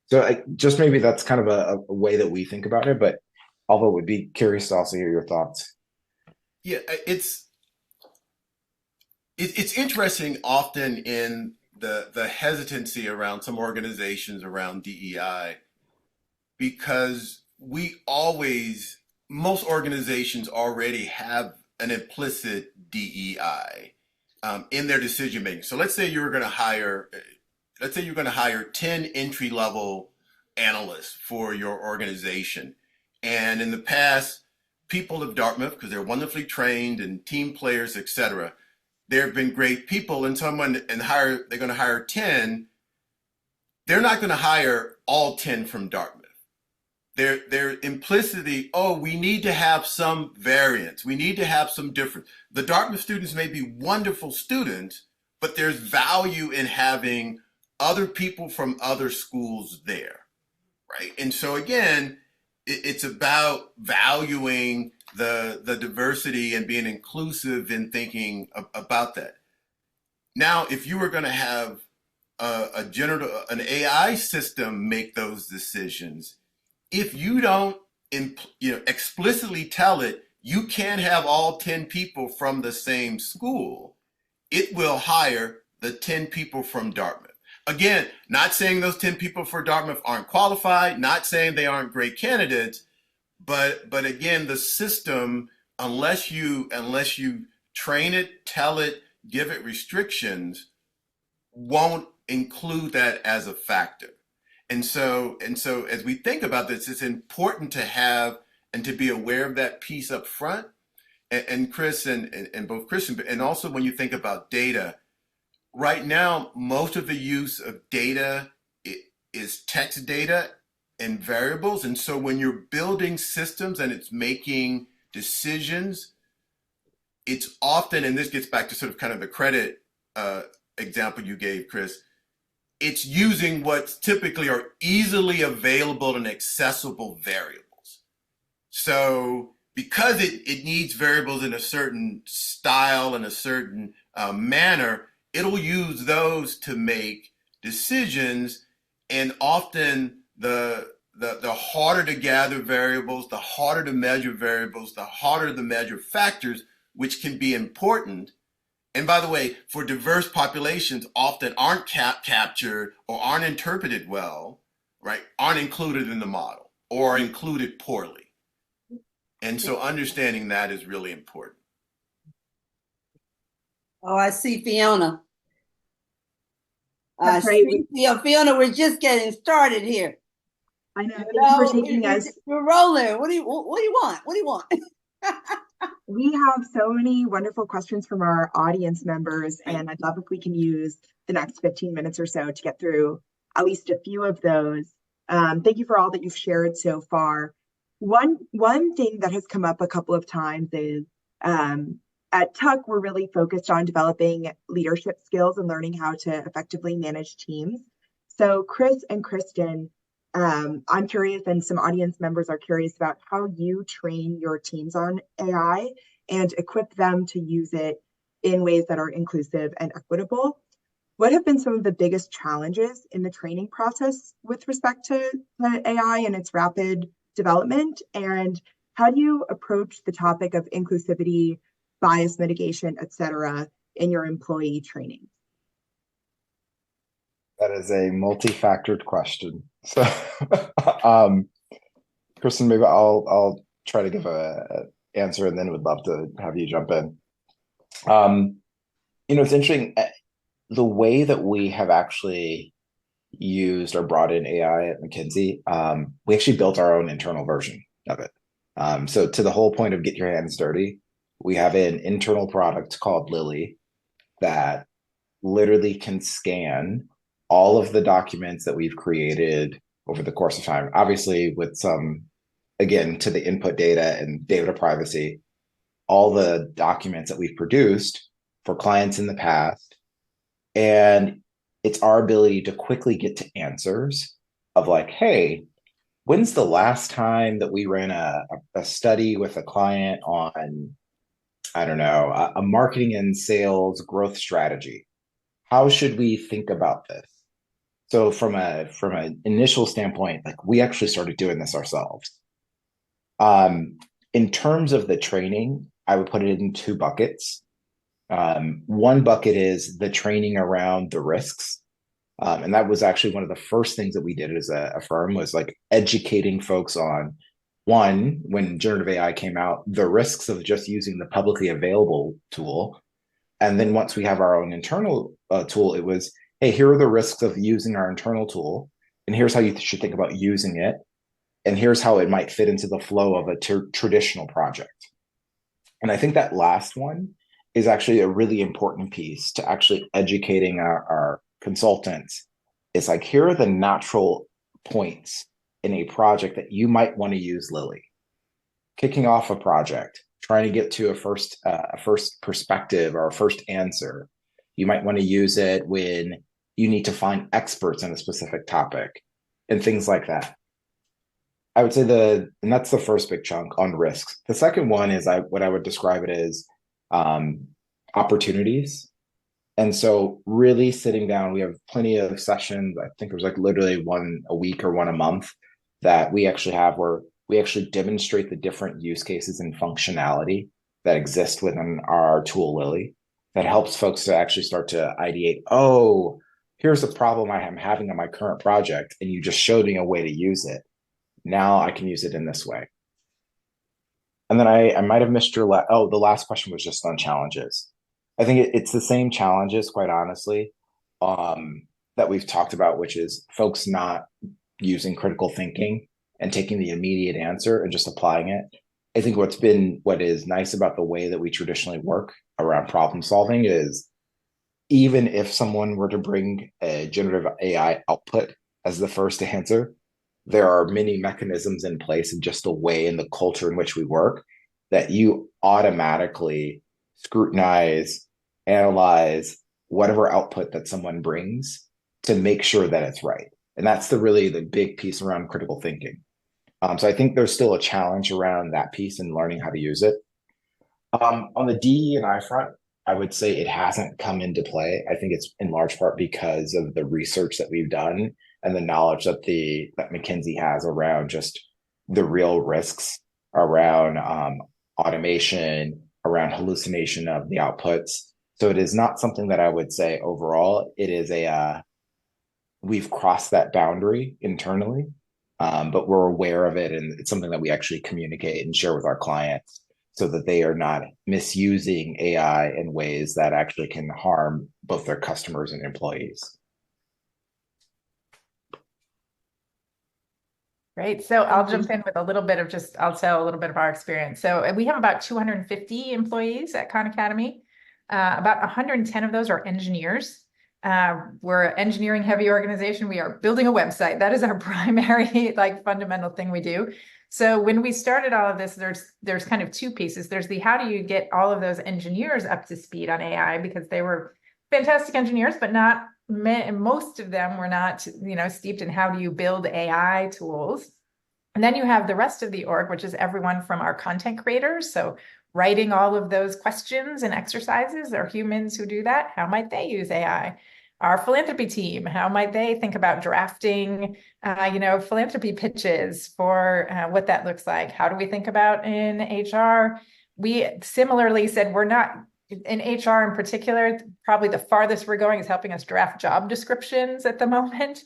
So just maybe that's kind of a way that we think about it, but although would be curious to also hear your thoughts. Yeah, it's interesting often in the hesitancy around some organizations around DEI, because most organizations already have an implicit DEI in their decision making. So let's say you're going to hire 10 entry level analysts for your organization. And in the past, people of Dartmouth, because they're wonderfully trained and team players, etc., there have been great people, and they're going to hire 10. They're not going to hire all 10 from Dartmouth. They're implicitly, we need to have some variance. We need to have some difference. The Dartmouth students may be wonderful students, but there's value in having other people from other schools there, right? And so again, it's about valuing the diversity and being inclusive in thinking about that. Now, if you were going to have an AI system make those decisions, if you don't explicitly tell it you can't have all 10 people from the same school, it will hire the 10 people from Dartmouth. Again, not saying those 10 people for Dartmouth aren't qualified, not saying they aren't great candidates, but again, the system, unless you train it, tell it, give it restrictions, won't include that as a factor. And so as we think about this, it's important to have and to be aware of that piece up front. And Chris and both Kristen, and also when you think about data, right now, most of the use of data is text data and variables. And so when you're building systems and it's making decisions, it's often, and this gets back to sort of kind of the credit example you gave, Chris, it's using what typically are easily available and accessible variables. So because it needs variables in a certain style and a certain manner, it'll use those to make decisions. And often the harder to gather variables, the harder to measure variables, the harder to measure factors, which can be important. And by the way, for diverse populations, often aren't captured or aren't interpreted well, right? Aren't included in the model or are included poorly. And so understanding that is really important. Oh, I see Fiona. That's right. Fiona, we're just getting started here. I know. Thank you for taking us. We're rolling. What do you want? What do you want? We have so many wonderful questions from our audience members, and I'd love if we can use the next 15 minutes or so to get through at least a few of those. Thank you for all that you've shared so far. One thing that has come up a couple of times is at Tuck, we're really focused on developing leadership skills and learning how to effectively manage teams. So Chris and Kristen, I'm curious, and some audience members are curious about how you train your teams on AI and equip them to use it in ways that are inclusive and equitable. What have been some of the biggest challenges in the training process with respect to AI and its rapid development? And how do you approach the topic of inclusivity, bias mitigation, et cetera, in your employee training? That is a multi-factored question. So, Kristen, maybe I'll try to give a answer, and then would love to have you jump in. It's interesting. The way that we have actually used or brought in AI at McKinsey, we actually built our own internal version of it. So to the whole point of get your hands dirty, we have an internal product called Lily that literally can scan all of the documents that we've created over the course of time, obviously with some, again, to the input data and data privacy, all the documents that we've produced for clients in the past. And it's our ability to quickly get to answers of like, hey, when's the last time that we ran a study with a client on, I don't know, a marketing and sales growth strategy? How should we think about this? So from an initial standpoint, like we actually started doing this ourselves. In terms of the training, I would put it in two buckets. One bucket is the training around the risks. And that was actually one of the first things that we did as a firm, was like educating folks on, one, when generative AI came out, the risks of just using the publicly available tool. And then once we have our own internal tool, it was, hey, here are the risks of using our internal tool, and here's how you should think about using it, and here's how it might fit into the flow of a traditional project. And I think that last one is actually a really important piece to actually educating our consultants. It's like, here are the natural points in a project that you might want to use Lily. Kicking off a project, trying to get to a first perspective or a first answer. You might want to use it when you need to find experts in a specific topic and things like that. I would say and that's the first big chunk on risks. The second one is what I would describe it as opportunities. And so really sitting down, we have plenty of sessions. I think there's like literally one a week or one a month that we actually have where we actually demonstrate the different use cases and functionality that exist within our tool Lily that helps folks to actually start to ideate, oh, here's a problem I am having on my current project, and you just showed me a way to use it. Now I can use it in this way. And then I might have missed your the last question was just on challenges. I think it's the same challenges, quite honestly, that we've talked about, which is folks not using critical thinking and taking the immediate answer and just applying it. I think what is nice about the way that we traditionally work around problem solving is, even if someone were to bring a generative AI output as the first answer, there are many mechanisms in place and just the way in the culture in which we work that you automatically scrutinize, analyze whatever output that someone brings to make sure that it's right. And that's really the big piece around critical thinking. So I think there's still a challenge around that piece and learning how to use it. On the DE&I front, I would say it hasn't come into play. I think it's in large part because of the research that we've done and the knowledge that McKinsey has around just the real risks around automation, around hallucination of the outputs. So it is not something that I would say overall, it is we've crossed that boundary internally, but we're aware of it, and it's something that we actually communicate and share with our clients so that they are not misusing AI in ways that actually can harm both their customers and employees. Great. So I'll jump in with a little bit of I'll tell a little bit of our experience. So we have about 250 employees at Khan Academy. About 110 of those are engineers. We're an engineering heavy organization. We are building a website. That is our primary, fundamental thing we do. So when we started all of this, there's kind of two pieces. There's how do you get all of those engineers up to speed on AI, because they were fantastic engineers, but not most of them were not, steeped in how do you build AI tools. And then you have the rest of the org, which is everyone from our content creators. So writing all of those questions and exercises are humans who do that. How might they use AI? Our philanthropy team, how might they think about drafting, philanthropy pitches for what that looks like? How do we think about in HR? We similarly said we're not, in HR in particular, probably the farthest we're going is helping us draft job descriptions at the moment.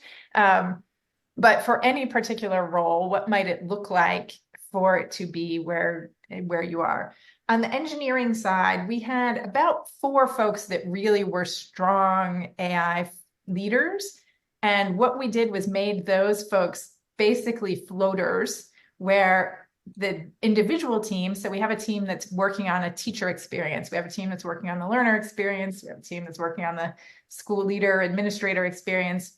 But for any particular role, what might it look like for it to be where you are? On the engineering side, we had about 4 folks that really were strong AI leaders. And what we did was made those folks basically floaters, where the individual team, so we have a team that's working on a teacher experience. We have a team that's working on the learner experience. We have a team that's working on the school leader, administrator experience.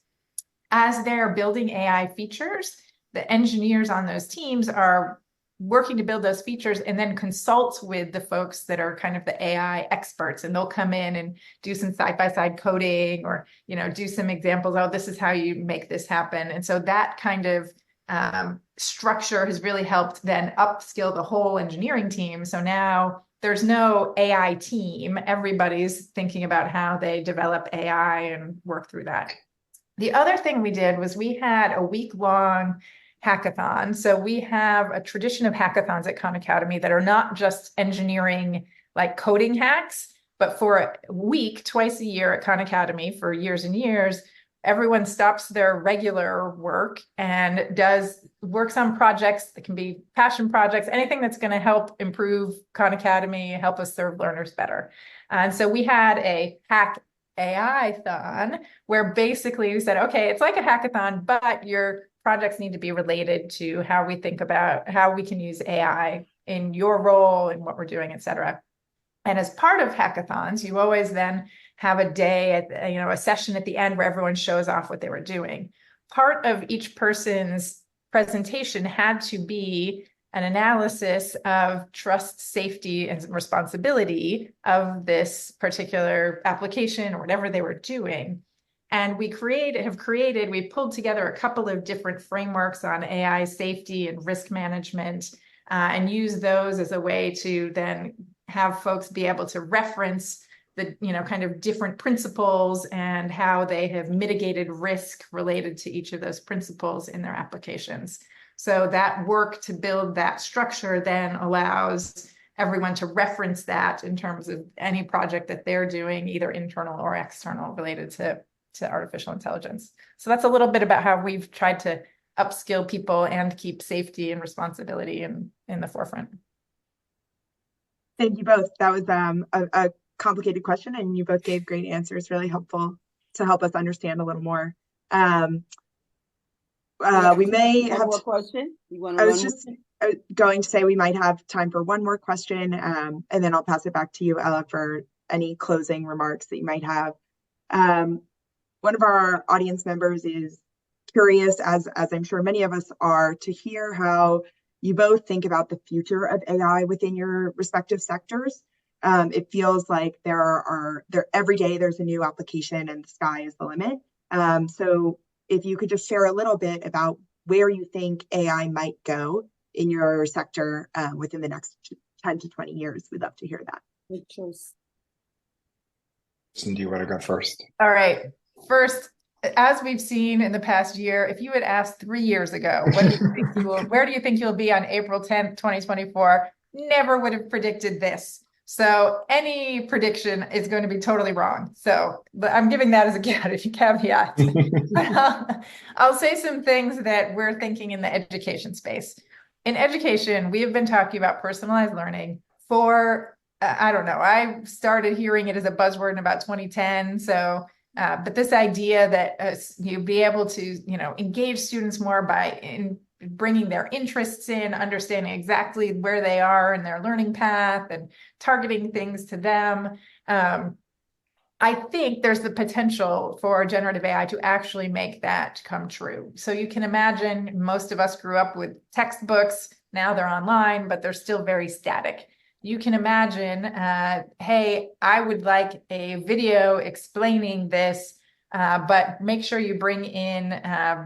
As they're building AI features, the engineers on those teams are working to build those features and then consult with the folks that are kind of the AI experts, and they'll come in and do some side-by-side coding or, do some examples. Oh, this is how you make this happen. And so that kind of structure has really helped then upskill the whole engineering team. So now there's no AI team. Everybody's thinking about how they develop AI and work through that. The other thing we did was we had a week-long hackathon. So we have a tradition of hackathons at Khan Academy that are not just engineering, like coding hacks, but for a week, twice a year at Khan Academy for years and years, everyone stops their regular work and works on projects that can be passion projects, anything that's going to help improve Khan Academy, help us serve learners better. And so we had a hack AI-thon where basically we said, okay, it's like a hackathon, but your projects need to be related to how we think about how we can use AI in your role and what we're doing, et cetera. And as part of hackathons, you always then have a day, a session at the end where everyone shows off what they were doing. Part of each person's presentation had to be an analysis of trust, safety, and responsibility of this particular application or whatever they were doing. And we pulled together a couple of different frameworks on AI safety and risk management, and use those as a way to then have folks be able to reference the, kind of different principles and how they have mitigated risk related to each of those principles in their applications. So that work to build that structure then allows everyone to reference that in terms of any project that they're doing, either internal or external, related to artificial intelligence. So that's a little bit about how we've tried to upskill people and keep safety and responsibility in the forefront. Thank you both. That was a complicated question, and you both gave great answers, really helpful to help us understand a little more. We may have one more question. I was going to say we might have time for one more question, and then I'll pass it back to you, Ella, for any closing remarks that you might have. One of our audience members is curious, as I'm sure many of us are, to hear how you both think about the future of AI within your respective sectors. It feels like there every day there's a new application and the sky is the limit. So if you could just share a little bit about where you think AI might go in your sector within the next 10 to 20 years, we'd love to hear that. Good choice. Do you want to go first? All right. First, as we've seen in the past year, if you had asked 3 years ago, where do you think you'll be on April 10th, 2024, never would have predicted this. So any prediction is going to be totally wrong. So but I'm giving that as a caveat. I'll say some things that we're thinking in the education space. In education, we have been talking about personalized learning for, I don't know, I started hearing it as a buzzword in about 2010. So, but this idea that you'd be able to, engage students more by bringing their interests in, understanding exactly where they are in their learning path and targeting things to them. I think there's the potential for generative AI to actually make that come true. So you can imagine most of us grew up with textbooks. Now they're online, but they're still very static. You can imagine, hey, I would like a video explaining this But make sure you bring in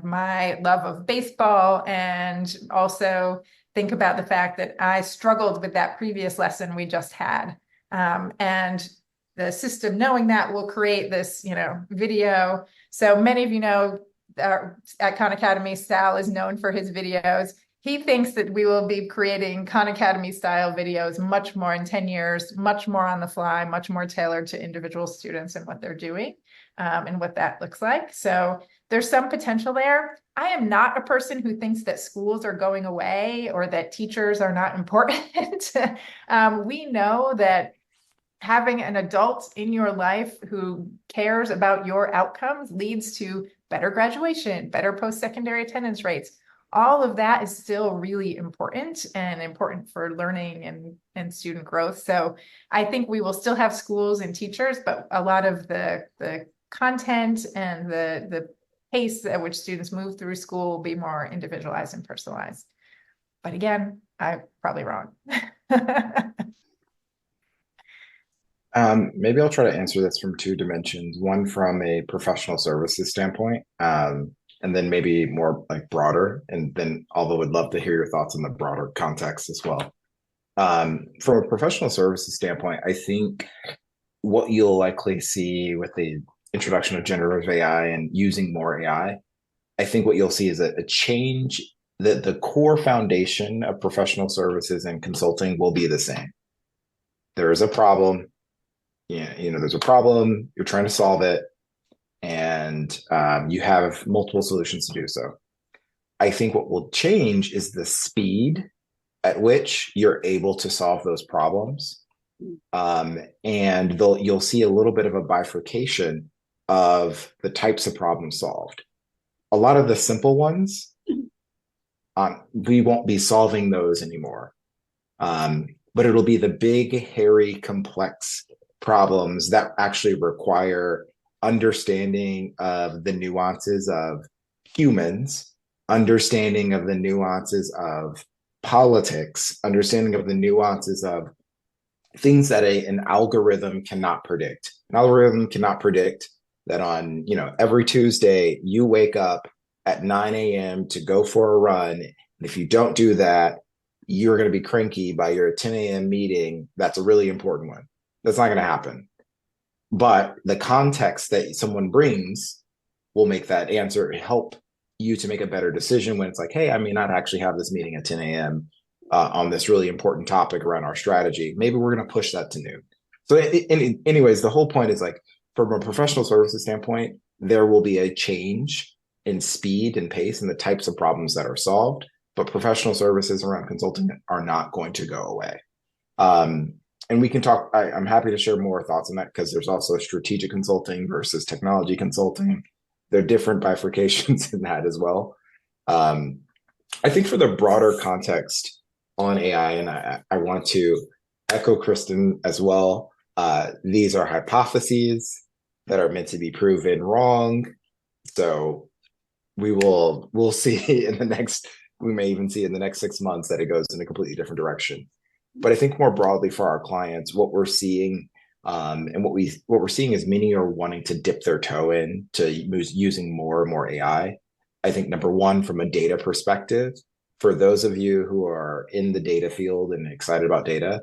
my love of baseball, and also think about the fact that I struggled with that previous lesson we just had. And the system, knowing that, will create this, video. So many of you know at Khan Academy, Sal is known for his videos. He thinks that we will be creating Khan Academy style videos much more in 10 years, much more on the fly, much more tailored to individual students and what they're doing, and what that looks like. So there's some potential there. I am not a person who thinks that schools are going away or that teachers are not important. We know that having an adult in your life who cares about your outcomes leads to better graduation, better post-secondary attendance rates. All of that is still really important, and important for learning and student growth. So I think we will still have schools and teachers, but a lot of the content and the pace at which students move through school will be more individualized and personalized. But again, I'm probably wrong. Maybe I'll try to answer this from two dimensions. One from a professional services standpoint, and then maybe more like broader. And then, although would love to hear your thoughts on the broader context as well. From a professional services standpoint, I think what you'll likely see with the introduction of generative AI and using more AI, I think what you'll see is a change that the core foundation of professional services and consulting will be the same. There is a problem. There's a problem, you're trying to solve it, and you have multiple solutions to do so. I think what will change is the speed at which you're able to solve those problems. And you'll see a little bit of a bifurcation of the types of problems solved. A lot of the simple ones, we won't be solving those anymore. But it'll be the big, hairy, complex problems that actually require understanding of the nuances of humans, understanding of the nuances of politics, understanding of the nuances of things that an algorithm cannot predict. An algorithm cannot predict that on every Tuesday you wake up at 9 a.m. to go for a run, and if you don't do that, you're going to be cranky by your 10 a.m. meeting. That's a really important one. That's not going to happen. But the context that someone brings will make that answer help you to make a better decision when it's like, hey, I may not actually have this meeting at 10 a.m. On this really important topic around our strategy. Maybe we're going to push that to noon. So anyways, the whole point is like, from a professional services standpoint, there will be a change in speed and pace and the types of problems that are solved, but professional services around consulting are not going to go away. And we can talk, I'm happy to share more thoughts on that, because there's also strategic consulting versus technology consulting. There are different bifurcations in that as well. I think for the broader context on AI, and I want to echo Kristen as well, these are hypotheses that are meant to be proven wrong. So we'll see we may even see in the next 6 months that it goes in a completely different direction. But I think more broadly for our clients, what we're seeing, and what we're seeing is many are wanting to dip their toe in to using more and more AI. I think number one, from a data perspective, for those of you who are in the data field and excited about data,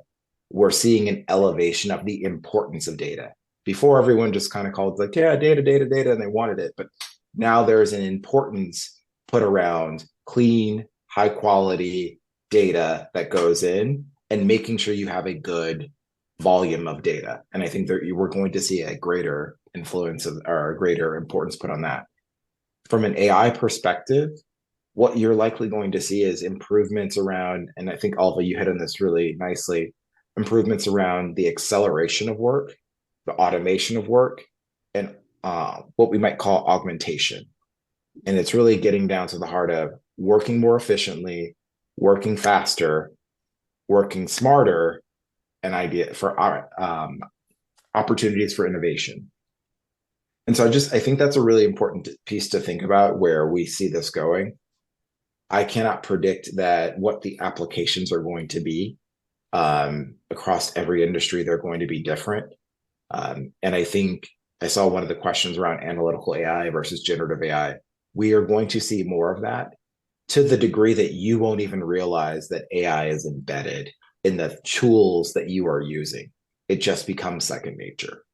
we're seeing an elevation of the importance of data. Before, everyone just kind of called like, yeah, data, and they wanted it. But now there's an importance put around clean, high quality data that goes in, and making sure you have a good volume of data. And I think that we're going to see a greater influence or a greater importance put on that. From an AI perspective, what you're likely going to see is improvements around, and I think Alva, you hit on this really nicely, improvements around the acceleration of work, the automation of work, and what we might call augmentation. And it's really getting down to the heart of working more efficiently, working faster, working smarter, and idea for our opportunities for innovation. And so I think that's a really important piece to think about where we see this going. I cannot predict what the applications are going to be. Across every industry, they're going to be different. And I think I saw one of the questions around analytical AI versus generative AI. We are going to see more of that to the degree that you won't even realize that AI is embedded in the tools that you are using. It just becomes second nature.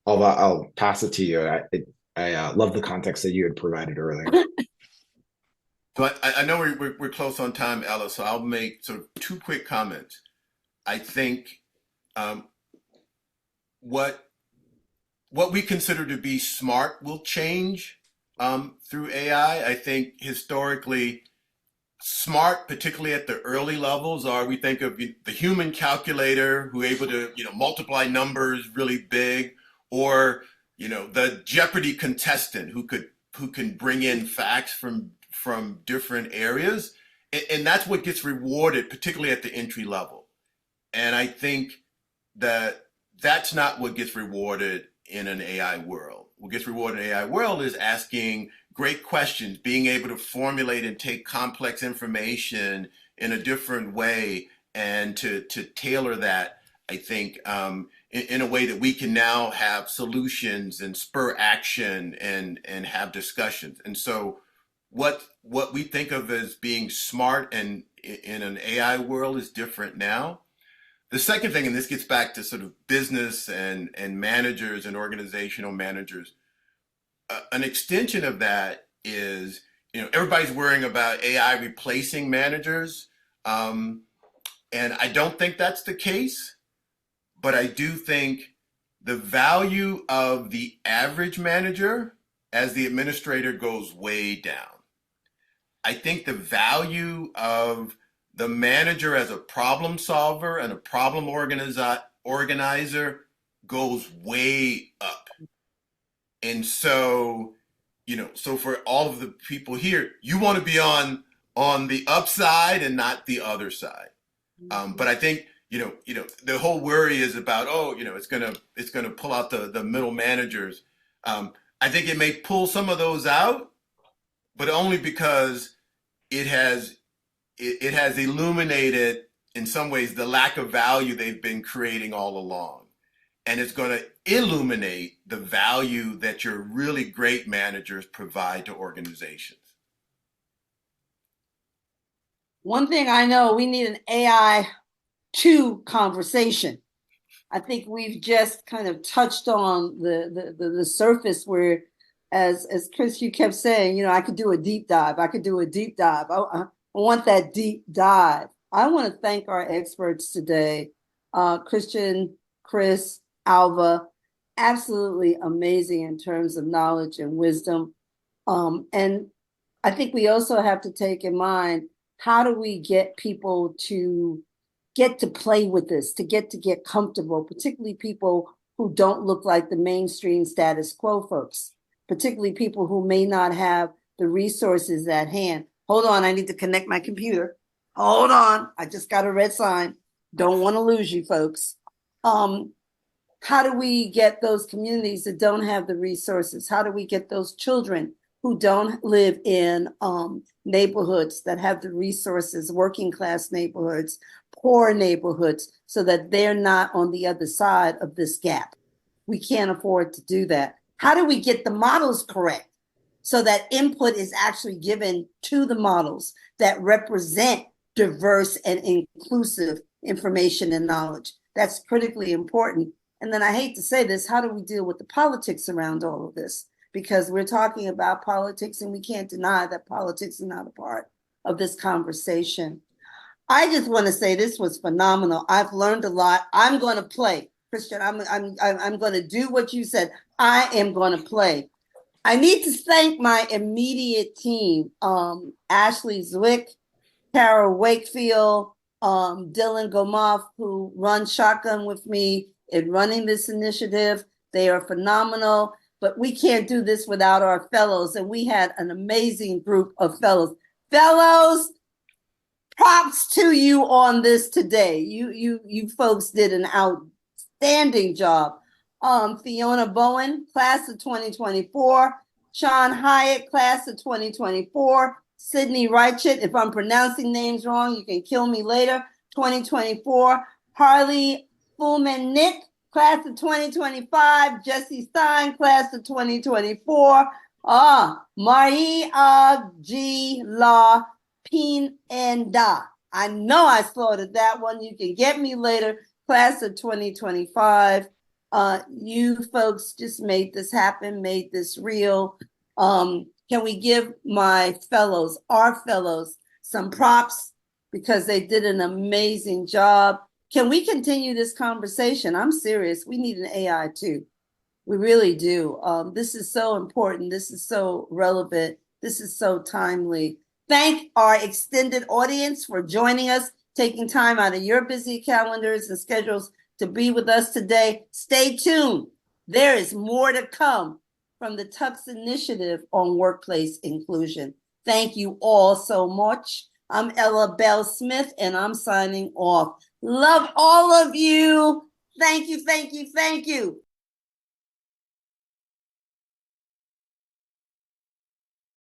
I'll pass it to you. I love the context that you had provided earlier. So I know we're close on time, Ella, so I'll make sort of two quick comments. I think what we consider to be smart will change through AI. I think historically, smart, particularly at the early levels, we think of the human calculator who able to multiply numbers really big, or the Jeopardy contestant who can bring in facts from different areas, and that's what gets rewarded, particularly at the entry level. And I think that that's not what gets rewarded in an AI world. What gets rewarded in an AI world is asking great questions, being able to formulate and take complex information in a different way, and to tailor that, I think, in a way that we can now have solutions and spur action and have discussions. And so what we think of as being smart and in an AI world is different now. The second thing, and this gets back to sort of business and managers and organizational managers, an extension of that is, everybody's worrying about AI replacing managers. And I don't think that's the case, but I do think the value of the average manager as the administrator goes way down. I think the value of the manager as a problem solver and a problem organizer goes way up. And so, so for all of the people here, you want to be on the upside and not the other side. But I think, the whole worry is about, it's gonna pull out the middle managers. I think it may pull some of those out, but only because it has illuminated in some ways the lack of value they've been creating all along. And it's going to illuminate the value that your really great managers provide to organizations. One thing I know, we need an AI 2 conversation. I think we've just kind of touched on the surface where, as Chris, you kept saying, I could do a deep dive. I want that deep dive. I want to thank our experts today, Christian, Chris, Alva, absolutely amazing in terms of knowledge and wisdom. And I think we also have to take in mind, how do we get people to get to play with this, to get comfortable, particularly people who don't look like the mainstream status quo folks, particularly people who may not have the resources at hand. Hold on, I need to connect my computer. Hold on, I just got a red sign. Don't want to lose you folks. How do we get those communities that don't have the resources? How do we get those children who don't live in neighborhoods that have the resources, working class neighborhoods, poor neighborhoods, so that they're not on the other side of this gap? We can't afford to do that. How do we get the models correct so that input is actually given to the models that represent diverse and inclusive information and knowledge? That's critically important. And then I hate to say this, how do we deal with the politics around all of this? Because we're talking about politics, and we can't deny that politics is not a part of this conversation. I just want to say this was phenomenal. I've learned a lot. I'm going to play. Christian, I'm going to do what you said. I am going to play. I need to thank my immediate team, Ashley Zwick, Tara Wakefield, Dylan Gomoff, who run Shotgun with me in running this initiative. They are phenomenal, but we can't do this without our fellows. And we had an amazing group of fellows. Fellows, props to you on this today. You folks did an outstanding job. Fiona Bowen, class of 2024. Sean Hyatt, class of 2024. Sydney Reichert, if I'm pronouncing names wrong, you can kill me later, 2024. Harley Fulman Nick, Class of 2025, Jesse Stein, class of 2024. Maria G. La Pinenda. I know I slaughtered that one. You can get me later. Class of 2025. You folks just made this happen, made this real. Can we give my fellows, our fellows, some props because they did an amazing job? Can we continue this conversation? I'm serious. We need an AI too. We really do. This is so important. This is so relevant. This is so timely. Thank our extended audience for joining us, taking time out of your busy calendars and schedules to be with us today. Stay tuned. There is more to come from the Tux Initiative on Workplace Inclusion. Thank you all so much. I'm Ella Bell Smith, and I'm signing off. Love all of you. Thank you, thank you, thank you.